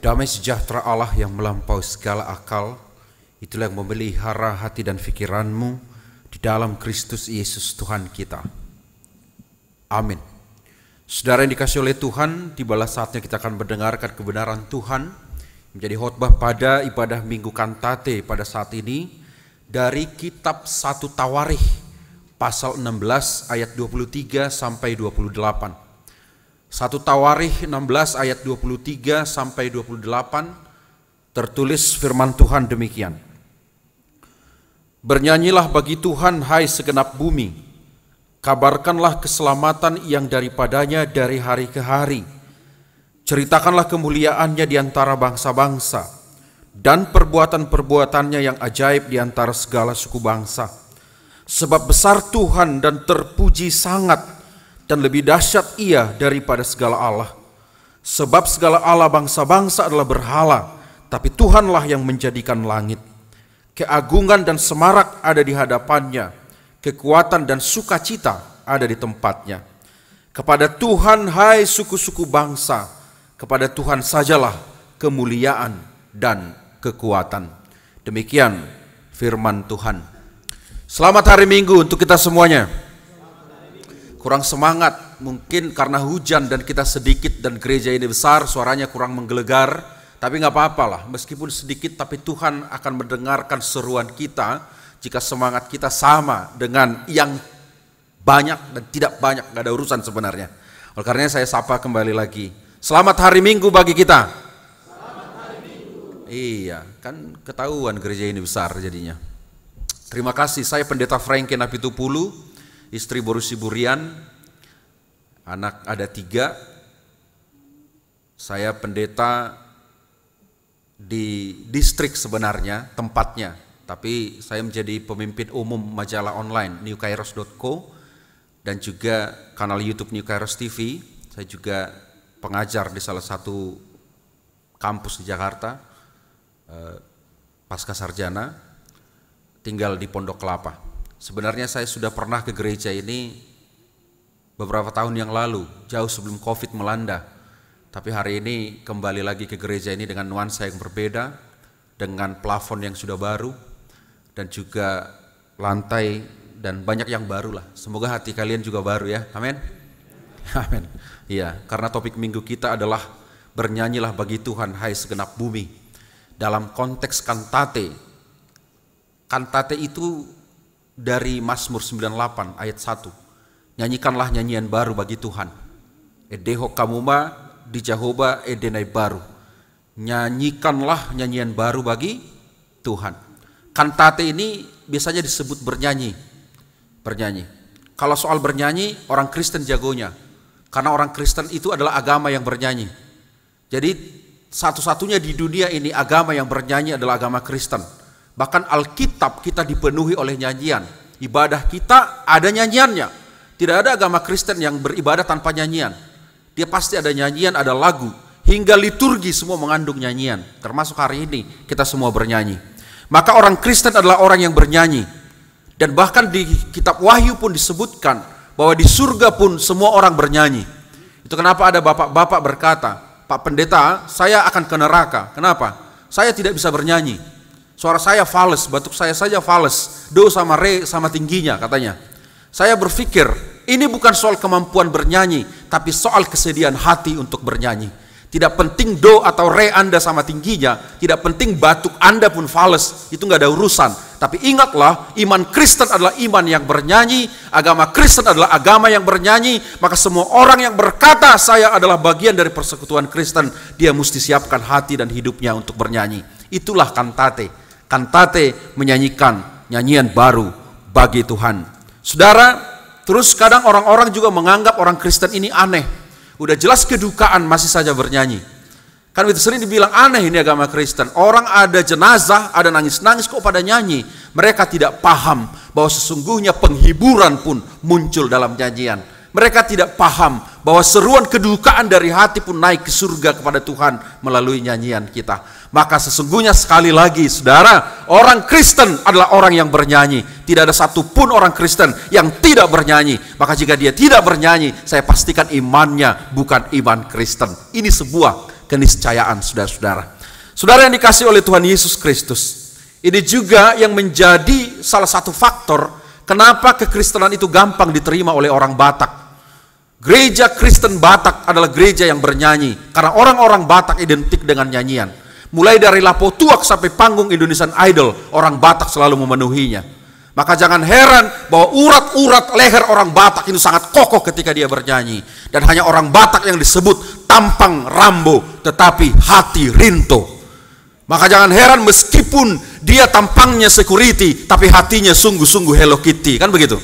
Damai sejahtera Allah yang melampaui segala akal, itulah yang memelihara hati dan pikiranmu di dalam Kristus Yesus Tuhan kita. Amin. Saudara yang dikasihi oleh Tuhan, tibalah saatnya kita akan mendengarkan kebenaran Tuhan menjadi khotbah pada ibadah Minggu Kantate pada saat ini dari kitab 1 Tawarikh pasal 16 ayat 23 sampai 28. 1 Tawarikh 16 ayat 23 sampai 28 tertulis firman Tuhan demikian. Bernyanyilah bagi Tuhan hai segenap bumi, kabarkanlah keselamatan yang daripadanya dari hari ke hari. Ceritakanlah kemuliaannya di antara bangsa-bangsa dan perbuatan-perbuatannya yang ajaib di antara segala suku bangsa. Sebab besar Tuhan dan terpuji sangat, dan lebih dahsyat Ia daripada segala Allah. Sebab segala Allah bangsa-bangsa adalah berhala, tapi Tuhanlah yang menjadikan langit. Keagungan dan semarak ada di hadapannya, kekuatan dan sukacita ada di tempatnya. Kepada Tuhan hai suku-suku bangsa, kepada Tuhan sajalah kemuliaan dan kekuatan. Demikian firman Tuhan. Selamat hari Minggu untuk kita semuanya. Kurang semangat mungkin karena hujan dan kita sedikit dan gereja ini besar, suaranya kurang menggelegar, tapi nggak apa-apa lah, meskipun sedikit tapi Tuhan akan mendengarkan seruan kita jika semangat kita sama dengan yang banyak dan tidak banyak, nggak ada urusan sebenarnya. Oleh karenanya saya sapa kembali lagi. Selamat hari Minggu bagi kita. Selamat hari Minggu. Iya, kan ketahuan gereja ini besar jadinya. Terima kasih, saya Pendeta Frankie Napitupulu. Istri Borusi Burian, anak ada 3. Saya pendeta di distrik sebenarnya tempatnya, tapi saya menjadi pemimpin umum majalah online newkairos.co dan juga kanal YouTube New Kairos TV. Saya juga pengajar di salah satu kampus di Jakarta, pasca sarjana, tinggal di Pondok Kelapa. Sebenarnya saya sudah pernah ke gereja ini beberapa tahun yang lalu, jauh sebelum COVID melanda. Tapi hari ini kembali lagi ke gereja ini dengan nuansa yang berbeda, dengan plafon yang sudah baru, dan juga lantai dan banyak yang baru lah. Semoga hati kalian juga baru ya, amin. Amin. Iya, karena topik minggu kita adalah bernyanyilah bagi Tuhan hai segenap bumi. Dalam konteks kantate, kantate itu dari Mazmur 98 ayat 1. Nyanyikanlah nyanyian baru bagi Tuhan. Edeho kamuma di Jehovah edenai baru. Nyanyikanlah nyanyian baru bagi Tuhan. Kantate ini biasanya disebut bernyanyi. Bernyanyi. Kalau soal bernyanyi, orang Kristen jagonya. Karena orang Kristen itu adalah agama yang bernyanyi. Jadi satu-satunya di dunia ini agama yang bernyanyi adalah agama Kristen. Bahkan Alkitab kita dipenuhi oleh nyanyian. Ibadah kita ada nyanyiannya. Tidak ada agama Kristen yang beribadah tanpa nyanyian. Dia pasti ada nyanyian, ada lagu. Hingga liturgi semua mengandung nyanyian. Termasuk hari ini kita semua bernyanyi. Maka orang Kristen adalah orang yang bernyanyi. Dan bahkan di kitab Wahyu pun disebutkan bahwa di surga pun semua orang bernyanyi. Itu kenapa ada bapak-bapak berkata, Pak Pendeta, saya akan ke neraka. Kenapa? Saya tidak bisa bernyanyi. Suara saya fales, batuk saya saja fales, do sama re sama tingginya katanya. Saya berpikir ini bukan soal kemampuan bernyanyi, tapi soal kesediaan hati untuk bernyanyi. Tidak penting do atau re Anda sama tingginya, tidak penting batuk Anda pun fales, itu nggak ada urusan. Tapi ingatlah, iman Kristen adalah iman yang bernyanyi, agama Kristen adalah agama yang bernyanyi. Maka semua orang yang berkata saya adalah bagian dari persekutuan Kristen, dia mesti siapkan hati dan hidupnya untuk bernyanyi. Itulah kantate. Kantate menyanyikan nyanyian baru bagi Tuhan. Saudara, terus kadang orang-orang juga menganggap orang Kristen ini aneh. Udah jelas kedukaan masih saja bernyanyi. Kan itu sering dibilang aneh ini agama Kristen. Orang ada jenazah, ada nangis-nangis kok pada nyanyi. Mereka tidak paham bahwa sesungguhnya penghiburan pun muncul dalam nyanyian. Mereka tidak paham bahwa seruan kedukaan dari hati pun naik ke surga kepada Tuhan melalui nyanyian kita. Maka sesungguhnya sekali lagi saudara, orang Kristen adalah orang yang bernyanyi. Tidak ada satupun orang Kristen yang tidak bernyanyi. Maka jika dia tidak bernyanyi, saya pastikan imannya bukan iman Kristen. Ini sebuah keniscayaan, saudara-saudara. Saudara yang dikasihi oleh Tuhan Yesus Kristus, ini juga yang menjadi salah satu faktor kenapa kekristenan itu gampang diterima oleh orang Batak. Gereja Kristen Batak adalah gereja yang bernyanyi, karena orang-orang Batak identik dengan nyanyian. Mulai dari Lapo Tuak sampai panggung Indonesian Idol, orang Batak selalu memenuhinya. Maka jangan heran bahwa urat-urat leher orang Batak itu sangat kokoh ketika dia bernyanyi. Dan hanya orang Batak yang disebut tampang Rambo, tetapi hati Rinto. Maka jangan heran meskipun dia tampangnya security, tapi hatinya sungguh-sungguh Hello Kitty. Kan begitu?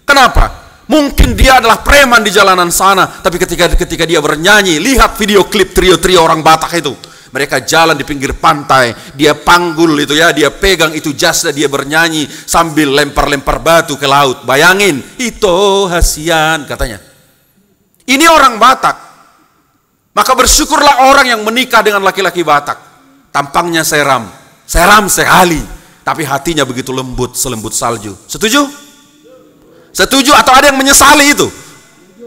Kenapa? Mungkin dia adalah preman di jalanan sana, tapi ketika dia bernyanyi, lihat video klip trio-trio orang Batak itu. Mereka jalan di pinggir pantai, dia panggul itu ya, dia pegang itu jasnya, dia bernyanyi sambil lempar-lempar batu ke laut. Bayangin, itu hasian katanya. Ini orang Batak. Maka bersyukurlah orang yang menikah dengan laki-laki Batak. Tampangnya seram sekali, tapi hatinya begitu lembut, selembut salju. Setuju? Setuju atau ada yang menyesali itu?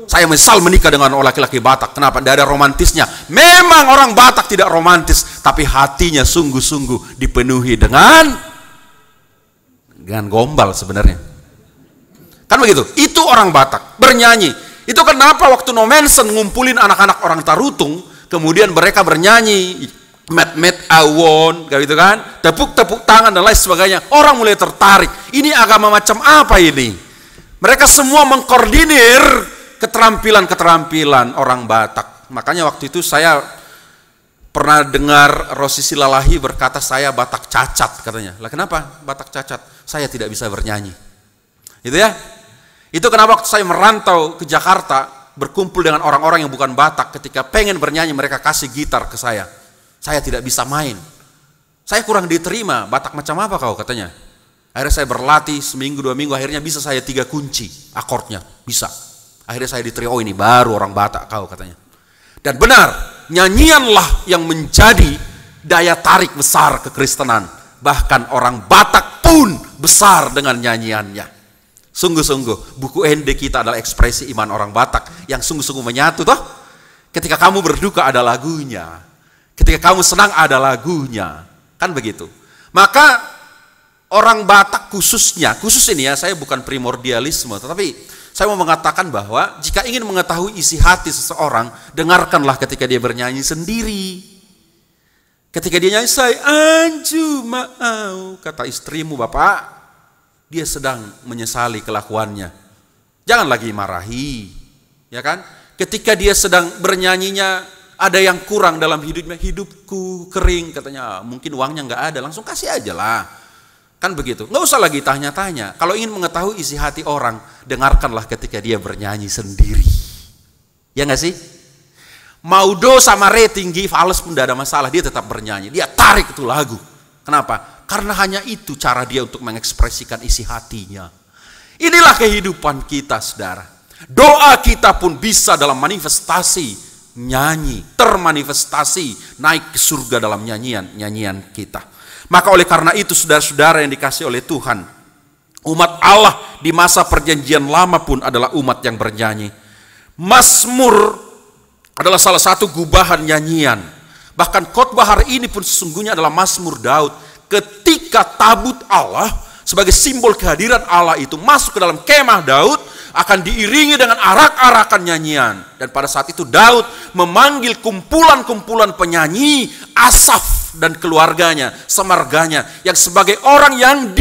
Saya menyesal menikah dengan laki-laki Batak. Kenapa? Tidak ada romantisnya. Memang orang Batak tidak romantis, tapi hatinya sungguh-sungguh dipenuhi dengan gombal sebenarnya. Kan begitu? Itu orang Batak bernyanyi. Itu kenapa waktu Nomensen ngumpulin anak-anak orang Tarutung, kemudian mereka bernyanyi met-met awon, gitu kan? Tepuk-tepuk tangan dan lain sebagainya. Orang mulai tertarik. Ini agama macam apa ini? Mereka semua mengkoordinir keterampilan-keterampilan orang Batak. Makanya waktu itu saya pernah dengar Rosi Silalahi berkata saya Batak cacat katanya. Lah kenapa Batak cacat? Saya tidak bisa bernyanyi. Itu ya. Itu kenapa waktu saya merantau ke Jakarta berkumpul dengan orang-orang yang bukan Batak, ketika pengen bernyanyi mereka kasih gitar ke saya. Saya tidak bisa main. Saya kurang diterima. Batak macam apa kau katanya? Akhirnya saya berlatih seminggu 2 minggu, akhirnya bisa saya 3 kunci akordnya, bisa. Akhirnya saya diterima, oh ini baru orang Batak kau katanya. Dan benar, nyanyianlah yang menjadi daya tarik besar kekristenan. Bahkan orang Batak pun besar dengan nyanyiannya. Sungguh-sungguh, buku ND kita adalah ekspresi iman orang Batak yang sungguh-sungguh menyatu toh. Ketika kamu berduka ada lagunya, ketika kamu senang ada lagunya, kan begitu. Maka orang Batak khusus ini ya, saya bukan primordialisme, tetapi saya mau mengatakan bahwa jika ingin mengetahui isi hati seseorang, dengarkanlah ketika dia bernyanyi sendiri. Ketika dia nyanyi, saya anju mau, kata istrimu bapak, dia sedang menyesali kelakuannya. Jangan lagi marahi, ya kan? Ketika dia sedang bernyanyinya, ada yang kurang dalam hidupnya, hidupku kering katanya, mungkin uangnya nggak ada, langsung kasih aja lah. Kan begitu, nggak usah lagi tanya-tanya. Kalau ingin mengetahui isi hati orang, dengarkanlah ketika dia bernyanyi sendiri. Ya nggak sih? Mau do sama re tinggi, fals pun tidak ada masalah, dia tetap bernyanyi. Dia tarik itu lagu. Kenapa? Karena hanya itu cara dia untuk mengekspresikan isi hatinya. Inilah kehidupan kita, saudara. Doa kita pun bisa dalam manifestasi nyanyi, termanifestasi naik ke surga dalam nyanyian kita. Maka oleh karena itu saudara-saudara yang dikasihi oleh Tuhan, umat Allah di masa perjanjian lama pun adalah umat yang bernyanyi. Mazmur adalah salah satu gubahan nyanyian. Bahkan khotbah hari ini pun sesungguhnya adalah Mazmur Daud. Ketika tabut Allah sebagai simbol kehadiran Allah itu masuk ke dalam kemah Daud, akan diiringi dengan arak-arakan nyanyian. Dan pada saat itu Daud memanggil kumpulan-kumpulan penyanyi, Asaf dan keluarganya, semarganya, yang sebagai orang yang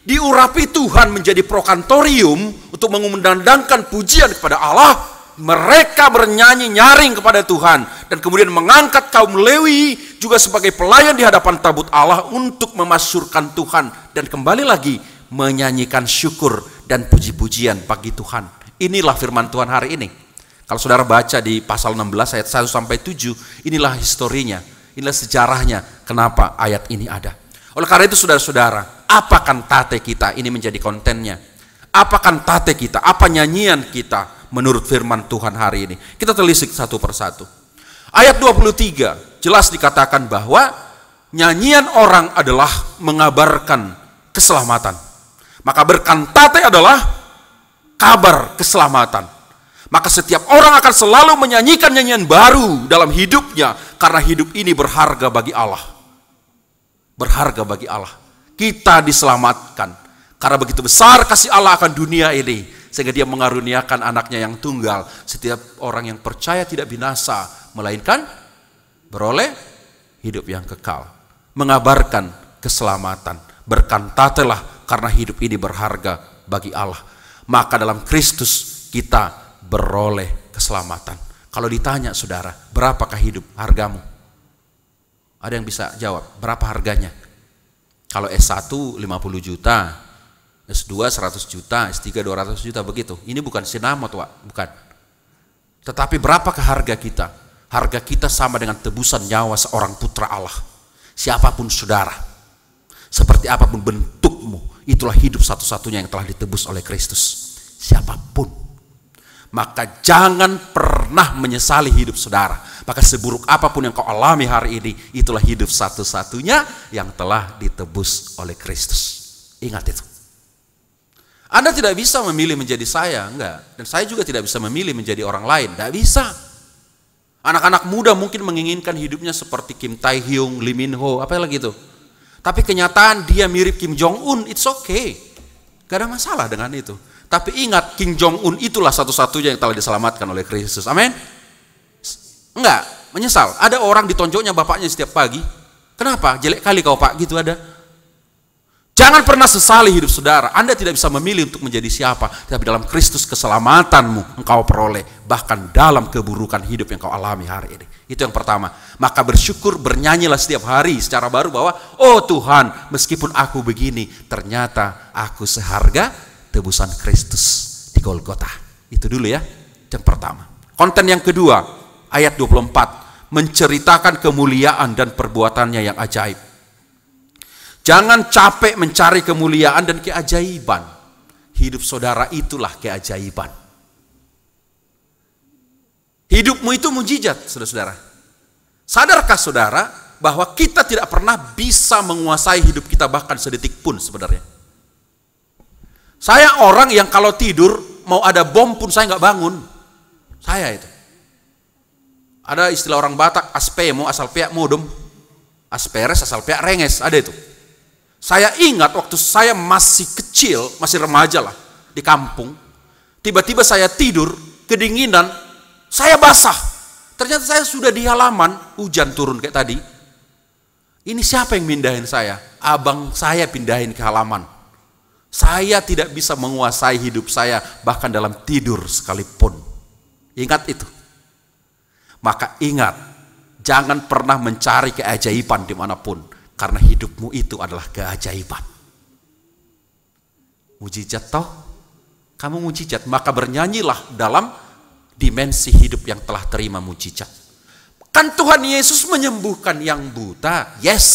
diurapi Tuhan menjadi prokantorium untuk mengumandangkan pujian kepada Allah. Mereka bernyanyi nyaring kepada Tuhan dan kemudian mengangkat kaum Lewi juga sebagai pelayan di hadapan tabut Allah untuk memasyurkan Tuhan dan kembali lagi menyanyikan syukur dan puji-pujian bagi Tuhan. Inilah firman Tuhan hari ini. Kalau saudara baca di pasal 16 ayat 1 sampai 7, inilah historinya, inilah sejarahnya kenapa ayat ini ada. Oleh karena itu saudara-saudara, apa kantate kita? Ini menjadi kontennya. Apa kantate kita? Apa nyanyian kita menurut firman Tuhan hari ini? Kita telisik satu persatu. Ayat 23 jelas dikatakan bahwa nyanyian orang adalah mengabarkan keselamatan. Maka berkantate adalah kabar keselamatan. Maka setiap orang akan selalu menyanyikan nyanyian baru dalam hidupnya, karena hidup ini berharga bagi Allah. Berharga bagi Allah. Kita diselamatkan karena begitu besar kasih Allah akan dunia ini, sehingga dia mengaruniakan anaknya yang tunggal. Setiap orang yang percaya tidak binasa, melainkan beroleh hidup yang kekal. Mengabarkan keselamatan. Berkantatelah karena hidup ini berharga bagi Allah. Maka dalam Kristus kita beroleh keselamatan. Kalau ditanya saudara, berapakah hidup hargamu? Ada yang bisa jawab, berapa harganya? Kalau S1 50 juta, S2 100 juta, S3 200 juta, begitu. Ini bukan sinamot, Wak, bukan. Tetapi berapakah harga kita? Harga kita sama dengan tebusan nyawa seorang putra Allah. Siapapun saudara, seperti apapun bentukmu, itulah hidup satu-satunya yang telah ditebus oleh Kristus. Siapapun. Maka jangan pernah menyesali hidup saudara. Maka seburuk apapun yang kau alami hari ini, itulah hidup satu-satunya yang telah ditebus oleh Kristus. Ingat itu. Anda tidak bisa memilih menjadi saya, enggak. Dan saya juga tidak bisa memilih menjadi orang lain, tidak bisa. Anak-anak muda mungkin menginginkan hidupnya seperti Kim Tae Hyung, Lee Min Ho, apa lagi itu. Tapi kenyataan dia mirip Kim Jong Un, it's okay. Gak ada masalah dengan itu. Tapi ingat, Kim Jong Un itulah satu-satunya yang telah diselamatkan oleh Kristus. Amin? Enggak, menyesal. Ada orang ditonjoknya bapaknya setiap pagi. Kenapa? Jelek kali kau Pak, gitu ada. Jangan pernah sesali hidup saudara. Anda tidak bisa memilih untuk menjadi siapa. Tapi dalam Kristus keselamatanmu engkau peroleh. Bahkan dalam keburukan hidup yang kau alami hari ini. Itu yang pertama. Maka bersyukur, bernyanyilah setiap hari secara baru bahwa, oh Tuhan, meskipun aku begini, ternyata aku seharga tebusan Kristus di Golgota. Itu dulu ya, yang pertama. Konten yang kedua, ayat 24, menceritakan kemuliaan dan perbuatannya yang ajaib. Jangan capek mencari kemuliaan dan keajaiban. Hidup saudara itulah keajaiban. Hidupmu itu mujizat, saudara-saudara. Sadarkah saudara bahwa kita tidak pernah bisa menguasai hidup kita bahkan sedetik pun sebenarnya. Saya orang yang kalau tidur mau ada bom pun saya nggak bangun. Saya itu. Ada istilah orang Batak, aspemo asal piak modem, asperes asal piak renges, ada itu. Saya ingat waktu saya masih kecil, masih remaja lah, di kampung. Tiba-tiba saya tidur, kedinginan, saya basah. Ternyata saya sudah di halaman, hujan turun kayak tadi. Ini siapa yang mindahin saya? Abang saya pindahin ke halaman. Saya tidak bisa menguasai hidup saya bahkan dalam tidur sekalipun. Ingat itu. Maka ingat, jangan pernah mencari keajaiban dimanapun, karena hidupmu itu adalah keajaiban. Mujizat toh? Kamu mujizat, maka bernyanyilah dalam dimensi hidup yang telah terima mujizat. Kan Tuhan Yesus menyembuhkan yang buta, yes.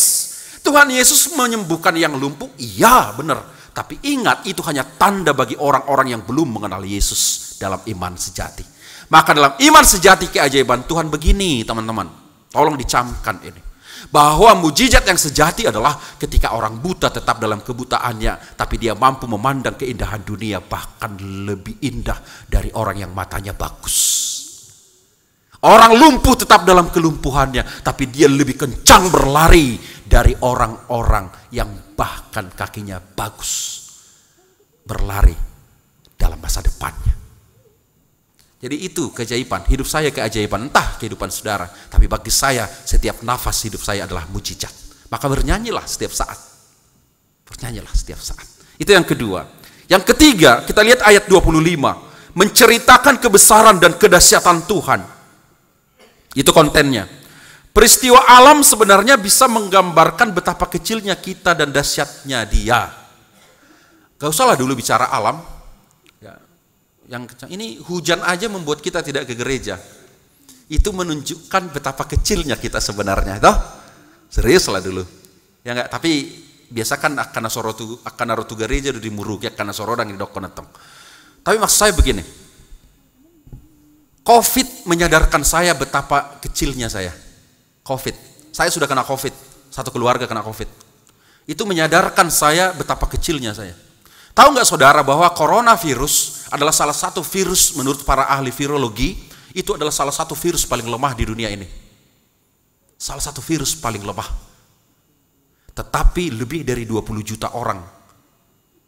Tuhan Yesus menyembuhkan yang lumpuh, iya benar. Tapi ingat, itu hanya tanda bagi orang-orang yang belum mengenal Yesus dalam iman sejati. Maka dalam iman sejati keajaiban Tuhan begini, teman-teman. Tolong dicamkan ini. Bahwa mujizat yang sejati adalah ketika orang buta tetap dalam kebutaannya, tapi dia mampu memandang keindahan dunia bahkan lebih indah dari orang yang matanya bagus. Orang lumpuh tetap dalam kelumpuhannya, tapi dia lebih kencang berlari dari orang-orang yang bahkan kakinya bagus, berlari dalam masa depannya. Jadi itu keajaiban, hidup saya keajaiban, entah kehidupan saudara, tapi bagi saya setiap nafas hidup saya adalah mujizat. Maka bernyanyilah setiap saat. Bernyanyilah setiap saat. Itu yang kedua. Yang ketiga, kita lihat ayat 25, menceritakan kebesaran dan kedahsyatan Tuhan. Itu kontennya. Peristiwa alam sebenarnya bisa menggambarkan betapa kecilnya kita dan dahsyatnya Dia. Gak usahlah dulu bicara alam. Ini hujan aja membuat kita tidak ke gereja. Itu menunjukkan betapa kecilnya kita sebenarnya, toh? Serius lah dulu. Ya enggak, tapi biasa kan akan narotu gereja di muruk ya karena sorodang di dokonetong. Tapi maksud saya begini. Covid menyadarkan saya betapa kecilnya saya. Covid. Saya sudah kena Covid. Satu keluarga kena Covid. Itu menyadarkan saya betapa kecilnya saya. Tahu nggak saudara bahwa coronavirus adalah salah satu virus menurut para ahli virologi, itu adalah salah satu virus paling lemah di dunia ini. Salah satu virus paling lemah. Tetapi lebih dari 20 juta orang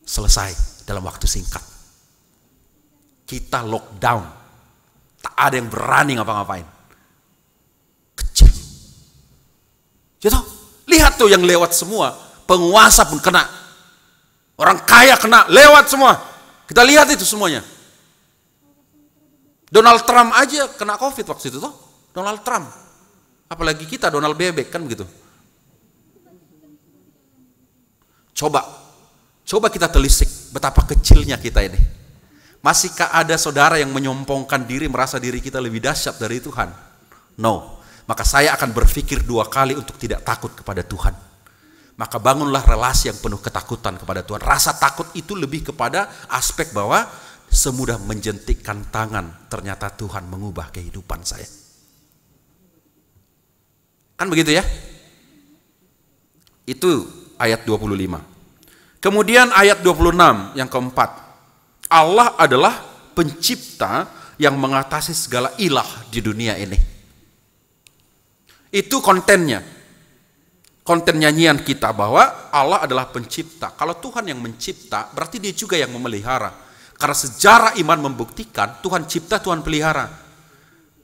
selesai dalam waktu singkat. Kita lockdown. Tak ada yang berani ngapa-ngapain. Kecil. Gitu. Lihat tuh yang lewat semua. Penguasa pun kena. Orang kaya kena. Lewat semua. Kita lihat itu semuanya. Donald Trump aja kena COVID waktu itu tuh. Donald Trump. Apalagi kita Donald Bebek kan begitu. Coba kita telisik betapa kecilnya kita ini. Masihkah ada saudara yang menyombongkan diri, merasa diri kita lebih dahsyat dari Tuhan? No. Maka saya akan berpikir 2 kali untuk tidak takut kepada Tuhan. Maka bangunlah relasi yang penuh ketakutan kepada Tuhan. Rasa takut itu lebih kepada aspek bahwa semudah menjentikkan tangan, ternyata Tuhan mengubah kehidupan saya. Kan begitu ya? Itu ayat 25. Kemudian ayat 26 yang keempat. Allah adalah pencipta yang mengatasi segala ilah di dunia ini. Itu kontennya. Konten nyanyian kita bahwa Allah adalah pencipta. Kalau Tuhan yang mencipta, berarti dia juga yang memelihara. Karena sejarah iman membuktikan Tuhan cipta, Tuhan pelihara.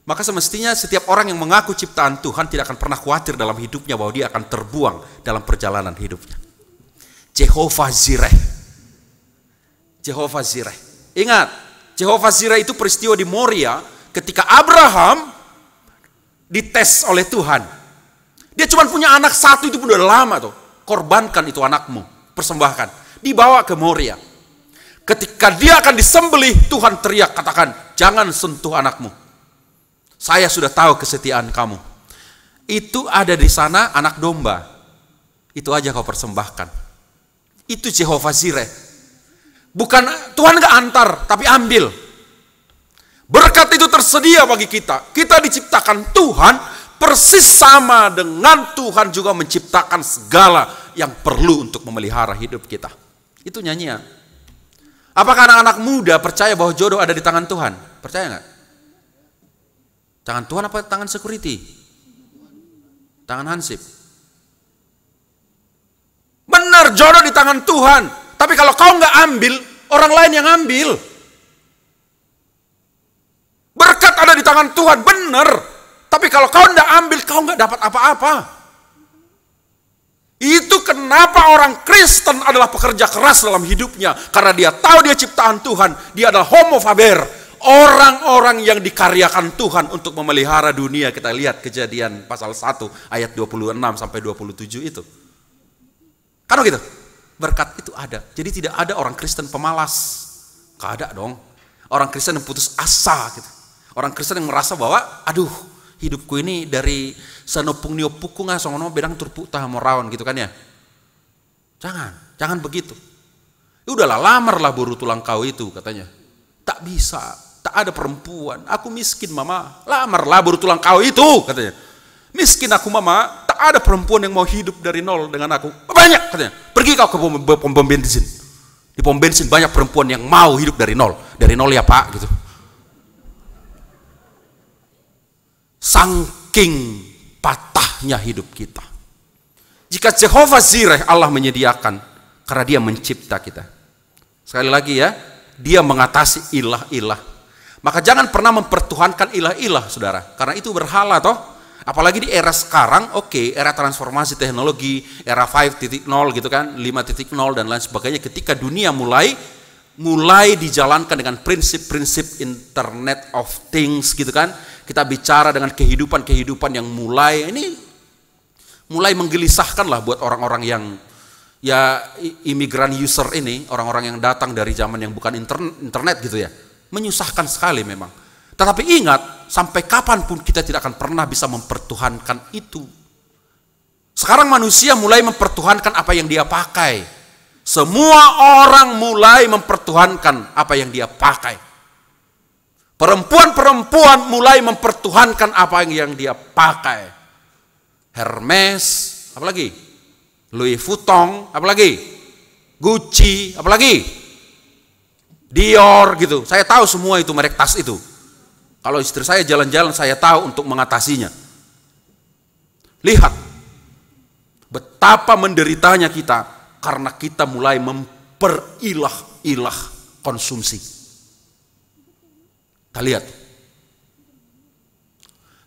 Maka semestinya setiap orang yang mengaku ciptaan Tuhan tidak akan pernah khawatir dalam hidupnya bahwa dia akan terbuang dalam perjalanan hidupnya. Jehovah Jireh. Jehovah Jireh. Ingat, Jehovah Jireh itu peristiwa di Moria ketika Abraham dites oleh Tuhan. Dia cuma punya anak satu, itu pun udah lama tuh. Korbankan itu anakmu, persembahkan. Dibawa ke Moria. Ketika dia akan disembelih, Tuhan teriak, katakan, jangan sentuh anakmu. Saya sudah tahu kesetiaan kamu. Itu ada di sana anak domba. Itu aja kau persembahkan. Itu Jehovah Jireh. Bukan Tuhan gak antar, tapi ambil. Berkat itu tersedia bagi kita. Kita diciptakan Tuhan persis sama dengan Tuhan juga menciptakan segala yang perlu untuk memelihara hidup kita. Itu nyanyian. Apakah anak-anak muda percaya bahwa jodoh ada di tangan Tuhan? Percaya nggak? Tangan Tuhan apa tangan security? Tangan hansip. Benar, jodoh di tangan Tuhan. Tapi kalau kau nggak ambil, orang lain yang ambil. Berkat ada di tangan Tuhan, benar. Tapi kalau kau nggak ambil, kau nggak dapat apa-apa. Itu kenapa orang Kristen adalah pekerja keras dalam hidupnya. Karena dia tahu dia ciptaan Tuhan. Dia adalah homo faber. Orang-orang yang dikaryakan Tuhan untuk memelihara dunia. Kita lihat Kejadian pasal 1 ayat 26 sampai 27 itu. Kan begitu? Berkat itu ada. Jadi tidak ada orang Kristen pemalas. Gak ada dong. Orang Kristen yang putus asa gitu. Orang Kristen yang merasa bahwa aduh, hidupku ini dari sanopung niopuku nga songono bedang turpu tah morawan gitu kan ya. Jangan begitu. Ya udahlah, lamarlah buru tulang kau itu katanya. Tak bisa, tak ada perempuan. Aku miskin mama, lamarlah buru tulang kau itu katanya. Miskin aku mama, tak ada perempuan yang mau hidup dari nol dengan aku. Banyak katanya. Pergi kau ke pom bensin. Di pom bensin banyak perempuan yang mau hidup dari nol. Dari nol ya pak gitu. Saking patahnya hidup kita. Jika Jehovah Jireh Allah menyediakan, karena dia mencipta kita. Sekali lagi ya, dia mengatasi ilah-ilah. Maka jangan pernah mempertuhankan ilah-ilah saudara. Karena itu berhala toh. Apalagi di era sekarang, oke, era transformasi teknologi, era 5.0 gitu kan, 5.0 dan lain sebagainya. Ketika dunia mulai dijalankan dengan prinsip-prinsip Internet of Things gitu kan. Kita bicara dengan kehidupan yang mulai menggelisahkan lah buat orang-orang yang ya imigran user ini, orang-orang yang datang dari zaman yang bukan internet gitu ya. Menyusahkan sekali memang. Tetapi ingat, sampai kapanpun kita tidak akan pernah bisa mempertuhankan itu. Sekarang manusia mulai mempertuhankan apa yang dia pakai. Semua orang mulai mempertuhankan apa yang dia pakai. Perempuan-perempuan mulai mempertuhankan apa yang dia pakai. Hermes, apalagi? Louis Vuitton, apalagi? Gucci, apalagi? Dior gitu. Saya tahu semua itu merek tas itu. Kalau istri saya jalan-jalan, saya tahu untuk mengatasinya. Lihat betapa menderitanya kita karena kita mulai memperilah-ilah konsumsi. Kita lihat.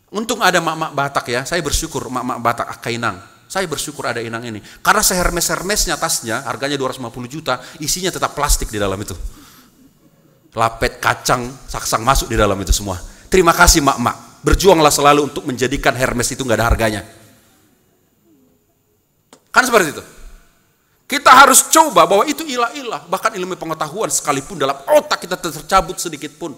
Untung ada mak-mak Batak ya, saya bersyukur mak-mak Batak Akainang. Saya bersyukur ada Inang ini. Karena sehermes-hermesnya tasnya, harganya 250 juta, isinya tetap plastik di dalam itu. Lapet, kacang, saksang masuk di dalam itu semua. Terima kasih mak-mak. Berjuanglah selalu untuk menjadikan Hermes itu nggak ada harganya. Kan seperti itu. Kita harus coba bahwa itu ilah-ilah. Bahkan ilmu pengetahuan sekalipun dalam otak kita tercabut sedikit pun.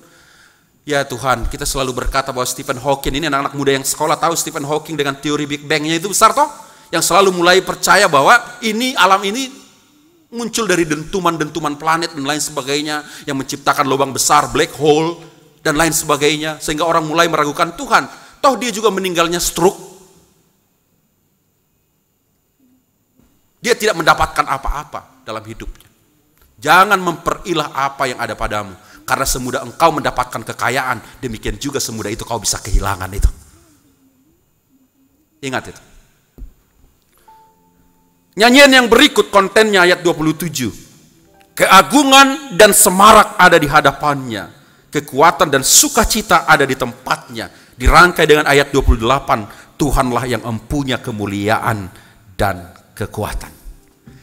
Ya Tuhan, kita selalu berkata bahwa Stephen Hawking ini anak-anak muda yang sekolah tahu Stephen Hawking dengan teori Big Bang-nya itu besar toh? Yang selalu mulai percaya bahwa ini alam ini muncul dari dentuman-dentuman planet dan lain sebagainya yang menciptakan lubang besar, black hole dan lain sebagainya, sehingga orang mulai meragukan Tuhan. Toh dia juga meninggalnya stroke. Dia tidak mendapatkan apa-apa dalam hidupnya. Jangan memperilah apa yang ada padamu, karena semudah engkau mendapatkan kekayaan, demikian juga semudah itu kau bisa kehilangan itu. Ingat itu. Nyanyian yang berikut kontennya ayat 27. Keagungan dan semarak ada di hadapannya. Kekuatan dan sukacita ada di tempatnya. Dirangkai dengan ayat 28. Tuhanlah yang empunya kemuliaan dan kekuatan.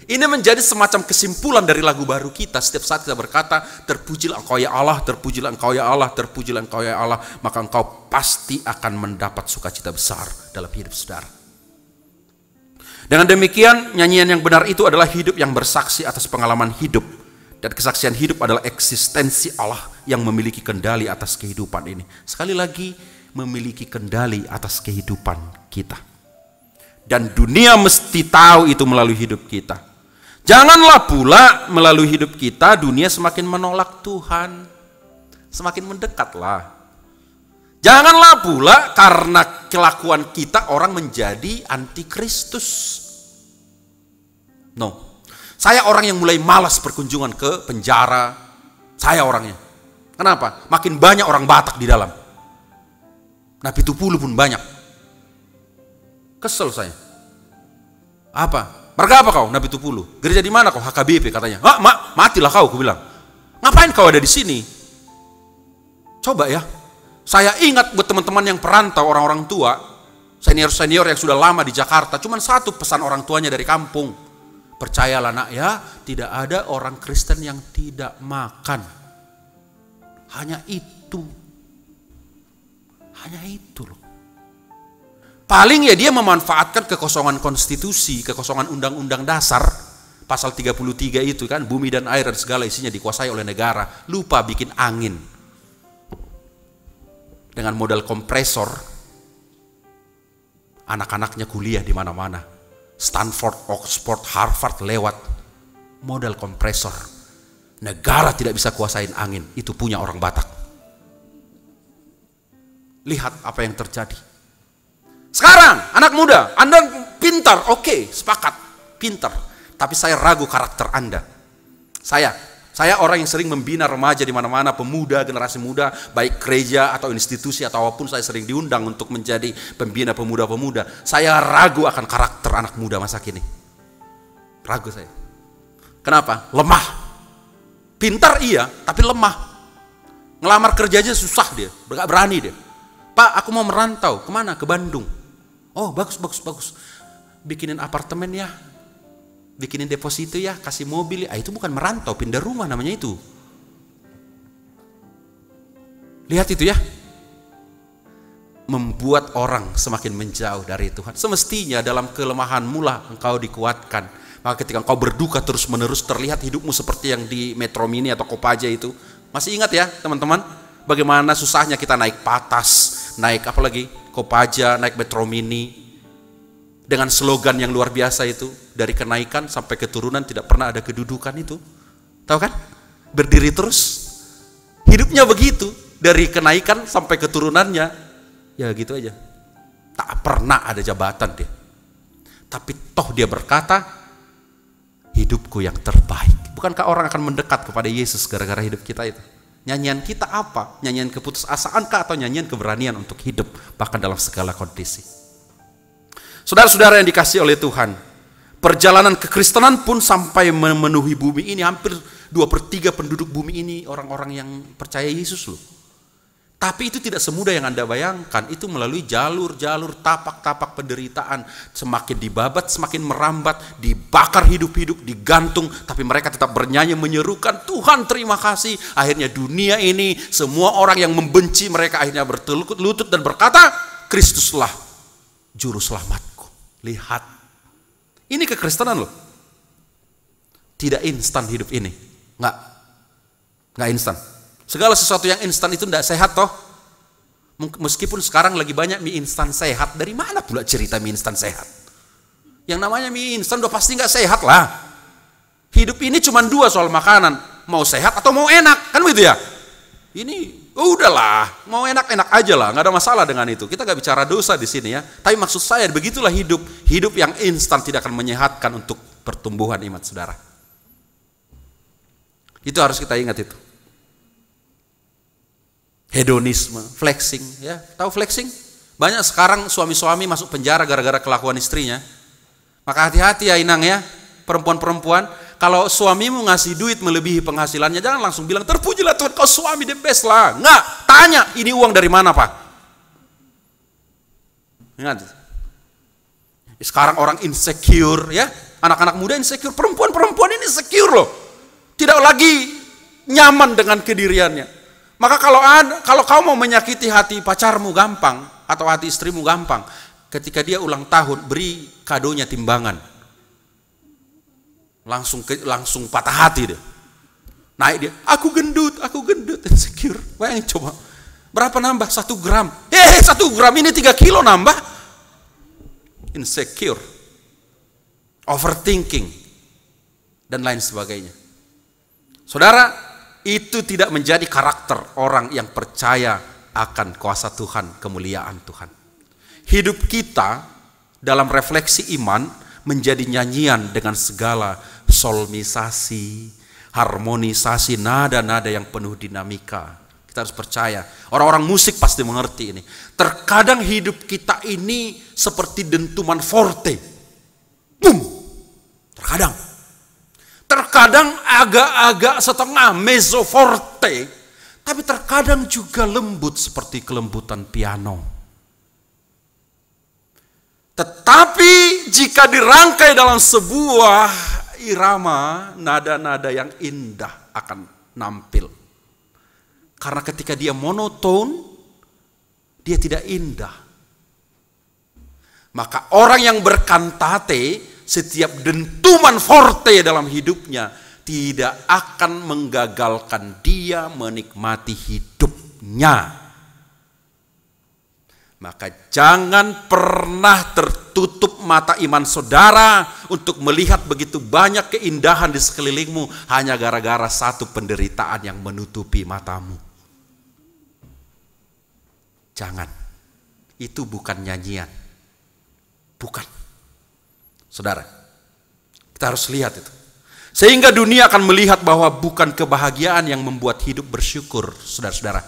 Ini menjadi semacam kesimpulan dari lagu baru kita. Setiap saat kita berkata, terpujilah engkau ya Allah, terpujilah engkau ya Allah, terpujilah engkau ya Allah. Maka engkau pasti akan mendapat sukacita besar dalam hidup saudara. Dengan demikian, nyanyian yang benar itu adalah hidup yang bersaksi atas pengalaman hidup. Dan kesaksian hidup adalah eksistensi Allah yang memiliki kendali atas kehidupan ini. Sekali lagi, memiliki kendali atas kehidupan kita. Dan dunia mesti tahu itu melalui hidup kita. Janganlah pula melalui hidup kita, dunia semakin menolak Tuhan. Semakin mendekatlah. Janganlah pula karena kelakuan kita orang menjadi antikristus. No. Saya orang yang mulai malas berkunjungan ke penjara. Saya orangnya. Kenapa? Makin banyak orang Batak di dalam. Napi Tupulu pun banyak. Kesel saya. Apa? Marga apa kau Napi Tupulu? Gereja di mana kau? HKBP katanya. Matilah kau, aku bilang. Ngapain kau ada di sini? Coba ya. Saya ingat buat teman-teman yang perantau, orang-orang tua, senior-senior yang sudah lama di Jakarta, cuma satu pesan orang tuanya dari kampung. Percayalah nak ya, tidak ada orang Kristen yang tidak makan. Hanya itu. Hanya itu loh. Paling ya dia memanfaatkan kekosongan konstitusi, kekosongan undang-undang dasar, pasal 33 itu kan, bumi dan air dan segala isinya dikuasai oleh negara. Lupa bikin angin. Dengan modal kompresor, anak-anaknya kuliah di mana-mana. Stanford, Oxford, Harvard lewat modal kompresor. Negara tidak bisa kuasain angin, itu punya orang Batak. Lihat apa yang terjadi. Sekarang, anak muda, Anda pintar, oke, sepakat, pintar. Tapi saya ragu karakter Anda. Saya orang yang sering membina remaja di mana-mana, pemuda, generasi muda, baik gereja atau institusi atau apapun, saya sering diundang untuk menjadi pembina pemuda-pemuda. Saya ragu akan karakter anak muda masa kini. Ragu saya. Kenapa? Lemah. Pintar iya, tapi lemah. Ngelamar kerja aja susah dia, gak berani dia. Pak, aku mau merantau. Kemana? Ke Bandung. Oh, bagus. Bikinin apartemen ya. Bikinin deposito ya, kasih mobil ya. Itu bukan merantau, pindah rumah namanya itu. Lihat itu ya. Membuat orang semakin menjauh dari Tuhan. Semestinya dalam kelemahanmu lah engkau dikuatkan. Maka ketika engkau berduka terus menerus, terlihat hidupmu seperti yang di Metro Mini atau Kopaja itu. Masih ingat ya teman-teman? Bagaimana susahnya kita naik Patas, naik apa lagi? Kopaja, naik Metro Mini. Dengan slogan yang luar biasa itu, dari kenaikan sampai keturunan tidak pernah ada kedudukan itu. Tahu kan? Berdiri terus. Hidupnya begitu, dari kenaikan sampai keturunannya. Ya gitu aja. Tak pernah ada jabatan dia. Tapi toh dia berkata, hidupku yang terbaik. bukankah orang akan mendekat kepada Yesus gara-gara hidup kita itu? Nyanyian kita apa? Nyanyian keputusasaankah atau nyanyian keberanian untuk hidup bahkan dalam segala kondisi? Saudara-saudara yang dikasihi oleh Tuhan, perjalanan kekristenan pun sampai memenuhi bumi ini, hampir 2/3 penduduk bumi ini orang-orang yang percaya Yesus loh. Tapi itu tidak semudah yang Anda bayangkan. Itu melalui jalur-jalur, tapak-tapak penderitaan. Semakin dibabat, semakin merambat, dibakar hidup-hidup, digantung. Tapi mereka tetap bernyanyi menyerukan, Tuhan terima kasih. Akhirnya dunia ini, semua orang yang membenci mereka akhirnya berlutut dan berkata, Kristuslah juru selamatku. Lihat, ini kekristenan loh. Tidak instan hidup ini. Nggak instan. Segala sesuatu yang instan itu tidak sehat toh. Meskipun sekarang lagi banyak mie instan sehat. Dari mana pula cerita mie instan sehat? Yang namanya mie instan udah pasti nggak sehat lah. Hidup ini cuma 2 soal makanan. Mau sehat atau mau enak. Kan begitu ya? Ini udahlah, mau enak-enak aja lah. Nggak ada masalah dengan itu. Kita nggak bicara dosa di sini ya. Tapi maksud saya begitulah hidup. Hidup yang instan tidak akan menyehatkan untuk pertumbuhan iman saudara. Itu harus kita ingat itu. Hedonisme, flexing, ya, tahu flexing? Banyak sekarang suami-suami masuk penjara gara-gara kelakuan istrinya. Maka hati-hati ya Inang ya, perempuan-perempuan, kalau suamimu ngasih duit melebihi penghasilannya, jangan langsung bilang terpujilah Tuhan, kau suami the best lah. Enggak, tanya ini uang dari mana Pak? Ingat. Sekarang orang insecure ya, anak-anak muda insecure, perempuan-perempuan ini insecure loh. Tidak lagi nyaman dengan kediriannya. Maka kalau kau mau menyakiti hati pacarmu gampang atau hati istrimu gampang, ketika dia ulang tahun beri kadonya timbangan, langsung patah hati dia, naik dia, aku gendut, insecure. Bayangin coba, berapa nambah 1 gram? 1 gram ini 3 kilo nambah, insecure, overthinking dan lain sebagainya. Saudara, itu tidak menjadi karakter orang yang percaya akan kuasa Tuhan, kemuliaan Tuhan. Hidup kita dalam refleksi iman menjadi nyanyian dengan segala solmisasi, harmonisasi, nada-nada yang penuh dinamika. Kita harus percaya. Orang-orang musik pasti mengerti ini. Terkadang hidup kita ini seperti dentuman forte. Boom! Terkadang agak-agak setengah mezzo forte, tapi terkadang juga lembut seperti kelembutan piano. Tetapi jika dirangkai dalam sebuah irama, nada-nada yang indah akan nampil. Karena ketika dia monoton, dia tidak indah. Maka orang yang berkantate, setiap dentuman forte dalam hidupnya tidak akan menggagalkan dia menikmati hidupnya. Maka jangan pernah tertutup mata iman saudara untuk melihat begitu banyak keindahan di sekelilingmu hanya gara-gara satu penderitaan yang menutupi matamu. Jangan. Itu bukan nyanyian. Bukan. Saudara, kita harus lihat itu. Sehingga dunia akan melihat bahwa bukan kebahagiaan yang membuat hidup bersyukur, saudara-saudara.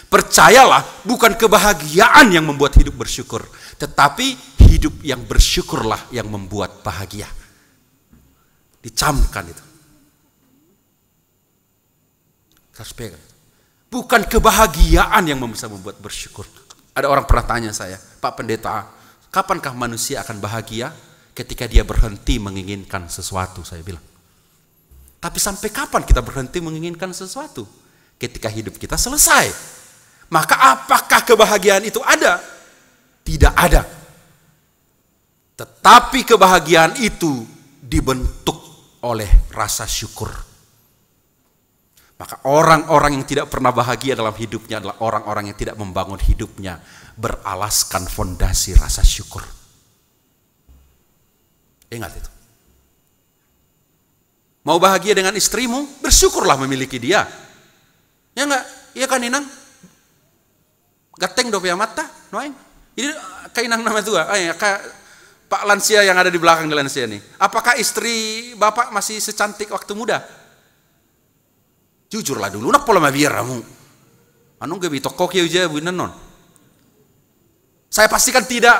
Percayalah, bukan kebahagiaan yang membuat hidup bersyukur, tetapi hidup yang bersyukurlah yang membuat bahagia. Dicamkan itu. Kita harus pegang. Bukan kebahagiaan yang bisa membuat bersyukur. Ada orang pernah tanya saya, Pak Pendeta, kapankah manusia akan bahagia? Ketika dia berhenti menginginkan sesuatu, saya bilang. Tapi sampai kapan kita berhenti menginginkan sesuatu? Ketika hidup kita selesai. Maka apakah kebahagiaan itu ada? Tidak ada. Tetapi kebahagiaan itu dibentuk oleh rasa syukur. Maka orang-orang yang tidak pernah bahagia dalam hidupnya adalah orang-orang yang tidak membangun hidupnya beralaskan fondasi rasa syukur. Ingat itu. Mau bahagia dengan istrimu, bersyukurlah memiliki dia. Ya enggak? Iya kan Inang? Gateng do pia mata, noeng. Ini kayak Inang nama tua, kayak Pak lansia yang ada di belakang di lansia nih. Apakah istri Bapak masih secantik waktu muda? Jujurlah dulu, nak pola mabiramu. Anu gak bitok kok ya uja non. Saya pastikan tidak.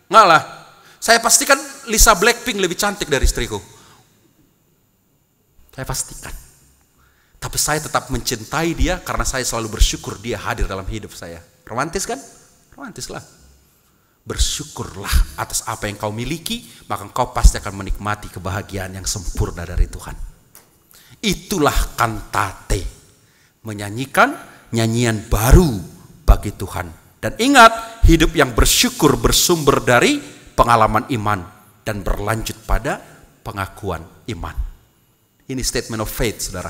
Ngalah. Saya pastikan Lisa Blackpink lebih cantik dari istriku. Saya pastikan. Tapi saya tetap mencintai dia karena saya selalu bersyukur dia hadir dalam hidup saya. Romantis kan? Romantis lah. Bersyukurlah atas apa yang kau miliki, maka kau pasti akan menikmati kebahagiaan yang sempurna dari Tuhan. Itulah kantate, menyanyikan nyanyian baru bagi Tuhan. Dan ingat, hidup yang bersyukur bersumber dari pengalaman iman dan berlanjut pada pengakuan iman. Ini statement of faith, saudara.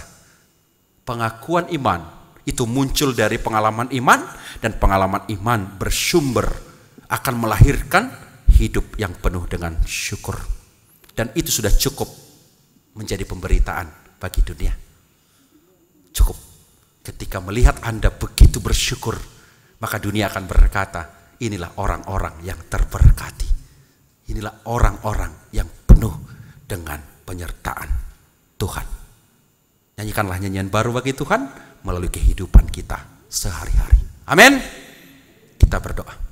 Pengakuan iman itu muncul dari pengalaman iman, dan pengalaman iman bersumber akan melahirkan hidup yang penuh dengan syukur. Dan itu sudah cukup menjadi pemberitaan bagi dunia. Cukup. Ketika melihat Anda begitu bersyukur, maka dunia akan berkata, inilah orang-orang yang terberkati. Inilah orang-orang yang penuh dengan penyertaan Tuhan. Nyanyikanlah nyanyian baru bagi Tuhan melalui kehidupan kita sehari-hari. Amin. Kita berdoa.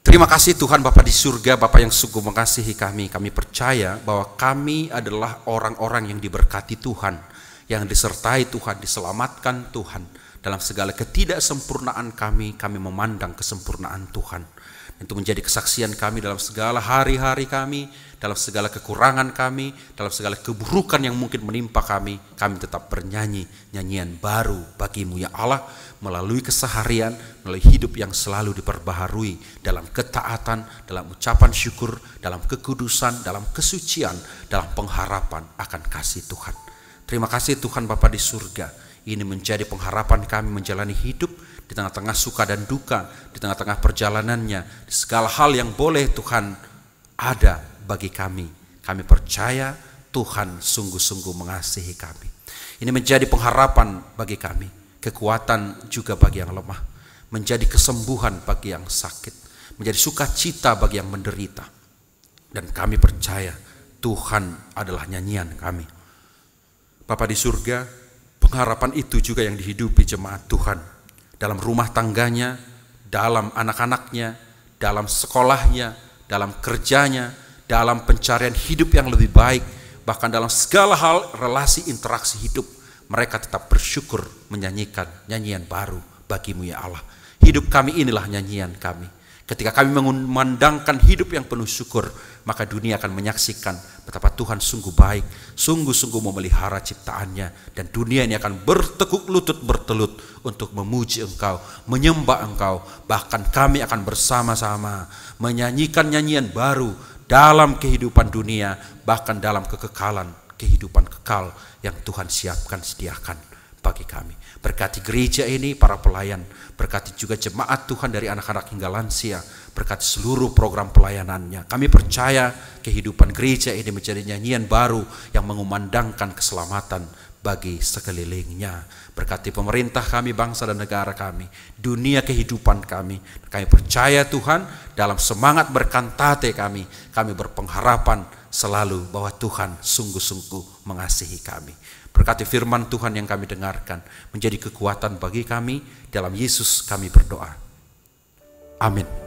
Terima kasih Tuhan Bapa di surga, Bapa yang sungguh mengasihi kami. Kami percaya bahwa kami adalah orang-orang yang diberkati Tuhan, yang disertai Tuhan, diselamatkan Tuhan. Dalam segala ketidaksempurnaan kami memandang kesempurnaan Tuhan. Itu menjadi kesaksian kami dalam segala hari-hari kami, dalam segala kekurangan kami, dalam segala keburukan yang mungkin menimpa kami tetap bernyanyi nyanyian baru bagimu ya Allah, melalui keseharian, melalui hidup yang selalu diperbaharui dalam ketaatan, dalam ucapan syukur, dalam kekudusan, dalam kesucian, dalam pengharapan akan kasih Tuhan. Terima kasih Tuhan Bapa di surga. Ini menjadi pengharapan kami menjalani hidup di tengah-tengah suka dan duka, di tengah-tengah perjalanannya, di segala hal yang boleh Tuhan ada bagi kami. Kami percaya Tuhan sungguh-sungguh mengasihi kami. Ini menjadi pengharapan bagi kami, kekuatan juga bagi yang lemah, menjadi kesembuhan bagi yang sakit, menjadi sukacita bagi yang menderita. Dan kami percaya Tuhan adalah nyanyian kami. Bapa di surga, pengharapan itu juga yang dihidupi jemaat Tuhan dalam rumah tangganya, dalam anak-anaknya, dalam sekolahnya, dalam kerjanya, dalam pencarian hidup yang lebih baik, bahkan dalam segala hal relasi interaksi hidup. Mereka tetap bersyukur menyanyikan nyanyian baru bagimu ya Allah. Hidup kami inilah nyanyian kami. Ketika kami memandangkan hidup yang penuh syukur, maka dunia akan menyaksikan betapa Tuhan sungguh baik, sungguh-sungguh memelihara ciptaannya, dan dunia ini akan bertekuk lutut bertelut untuk memuji Engkau, menyembah Engkau. Bahkan kami akan bersama-sama menyanyikan nyanyian baru dalam kehidupan dunia, bahkan dalam kekekalan, kehidupan kekal yang Tuhan siapkan, sediakan bagi kami. Berkati gereja ini, para pelayan, berkati juga jemaat Tuhan dari anak-anak hingga lansia, berkati seluruh program pelayanannya. Kami percaya kehidupan gereja ini menjadi nyanyian baru yang mengumandangkan keselamatan bagi sekelilingnya. Berkati pemerintah kami, bangsa dan negara kami, dunia kehidupan kami. Kami percaya Tuhan, dalam semangat berkantate kami berpengharapan selalu bahwa Tuhan sungguh-sungguh mengasihi kami. Berkati firman Tuhan yang kami dengarkan menjadi kekuatan bagi kami. Dalam Yesus kami berdoa. Amin.